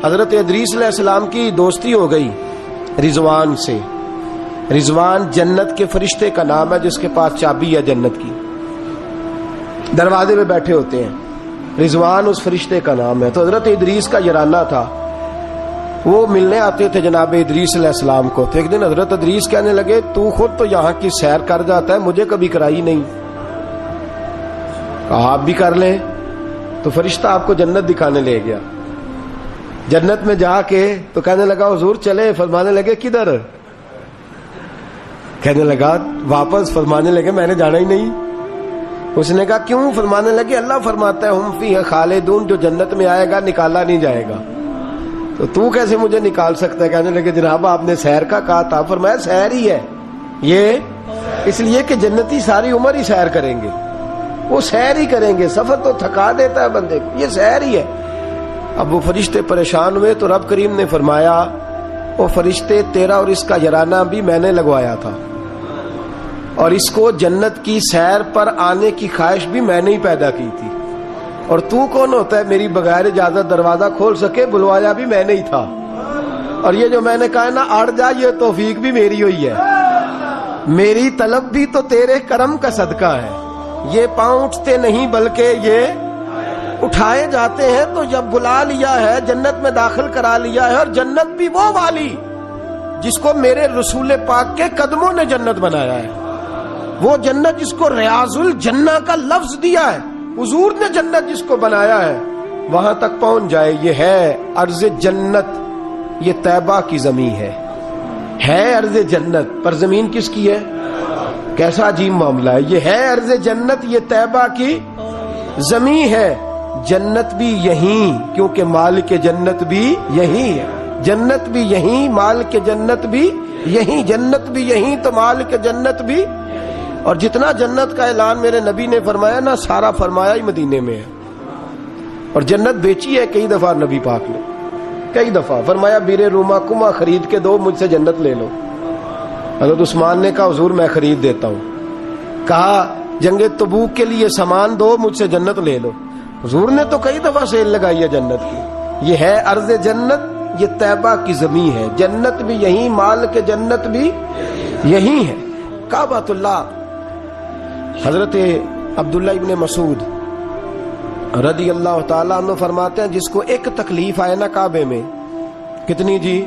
حضرت ادریس علیہ السلام کی دوستی ہو گئی رضوان سے. رضوان جنت کے فرشتے کا نام ہے جس کے پاس چابی ہے جنت کی, دروازے پہ بیٹھے ہوتے ہیں. رضوان اس فرشتے کا نام ہے. تو حضرت ادریس کا یارانہ تھا, وہ ملنے آتے تھے جناب ادریس علیہ السلام کو. تو ایک دن حضرت ادریس کہنے لگے تو خود تو یہاں کی سیر کر جاتا ہے, مجھے کبھی کرائی نہیں. کہا آپ بھی کر لیں. تو فرشتہ آپ کو جنت دکھانے لے گیا. جنت میں جا کے تو کہنے لگا حضور چلے. فرمانے لگے کدھر؟ کہنے لگا واپس. فرمانے لگے میں نے جانا ہی نہیں. اس نے کہا کیوں؟ فرمانے لگے اللہ فرماتا ہے ہم فیہ خالدون, جو جنت میں آئے گا نکالا نہیں جائے گا. تو کیسے مجھے نکال سکتا ہے؟ کہنے لگے جناب آپ نے سیر کا کہا تھا. فرمایا سیر ہی ہے یہ, اس لیے کہ جنتی ساری عمر ہی سیر کریں گے, وہ سیر ہی کریں گے. سفر تو تھکا دیتا ہے بندے کو, یہ سیر ہی ہے. اب وہ فرشتے پریشان ہوئے تو رب کریم نے فرمایا وہ فرشتے تیرا اور اس کا یارانہ بھی میں نے لگوایا تھا, اور اس کو جنت کی سیر پر آنے کی خواہش بھی میں نے ہی پیدا کی تھی. اور تو کون ہوتا ہے میری بغیر اجازت دروازہ کھول سکے؟ بلوایا بھی میں نے ہی تھا. اور یہ جو میں نے کہا نا اڑ جا, یہ توفیق بھی میری ہوئی ہے. میری طلب بھی تو تیرے کرم کا صدقہ ہے. یہ پاؤں اٹھتے نہیں بلکہ یہ اٹھائے جاتے ہیں. تو جب بلا لیا ہے, جنت میں داخل کرا لیا ہے, اور جنت بھی وہ والی جس کو میرے رسول پاک کے قدموں نے جنت بنایا ہے, وہ جنت جس کو ریاض الجنہ کا لفظ دیا ہے, حضور نے جنت جس کو بنایا ہے, وہاں تک پہنچ جائے. یہ ہے ارض جنت, یہ طیبہ کی زمین ہے ارض جنت. پر زمین کس کی ہے؟ کیسا عجیب معاملہ ہے. یہ ہے ارض جنت, یہ طیبہ کی زمین ہے. جنت بھی یہیں, کیونکہ مالک جنت بھی یہیں ہے. جنت بھی یہیں, مالک جنت بھی یہیں. جنت بھی یہیں تو مالک جنت بھی. اور جتنا جنت کا اعلان میرے نبی نے فرمایا نا, سارا فرمایا ہی مدینے میں ہے. اور جنت بیچی ہے کئی دفعہ نبی پاک نے, کئی دفعہ فرمایا بیر روما کما خرید کے دو, مجھ سے جنت لے لو. حضرت عثمان نے کہا حضور میں خرید دیتا ہوں. کہا جنگ تبوک کے لیے سامان دو, مجھ سے جنت لے لو. حضور نے تو کئی دفعہ سیل لگائی ہے جنت کی. یہ ہے ارض جنت, یہ طیبہ کی زمین ہے. جنت بھی یہیں, مال کے جنت بھی یہیں ہے. کعبۃ اللہ. حضرت عبداللہ ابن مسعود رضی اللہ تعالیٰ عنہ فرماتے ہیں جس کو ایک تکلیف آئے نا کعبے میں, کتنی جی؟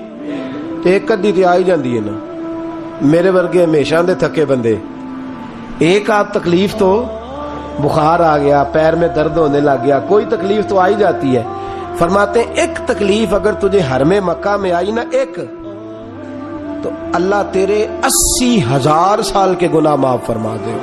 ایک کدی تے آئی جاندی ہے نا. میرے ورگے ہمیشہ دے تھکے بندے, ایک آدھ تکلیف تو, بخار آ گیا, پیر میں درد ہونے لگ گیا, کوئی تکلیف تو آئی جاتی ہے. فرماتے ہیں ایک تکلیف اگر تجھے حرم مکہ میں آئی نا ایک, تو اللہ تیرے 80,000 سال کے گناہ معاف فرما دے.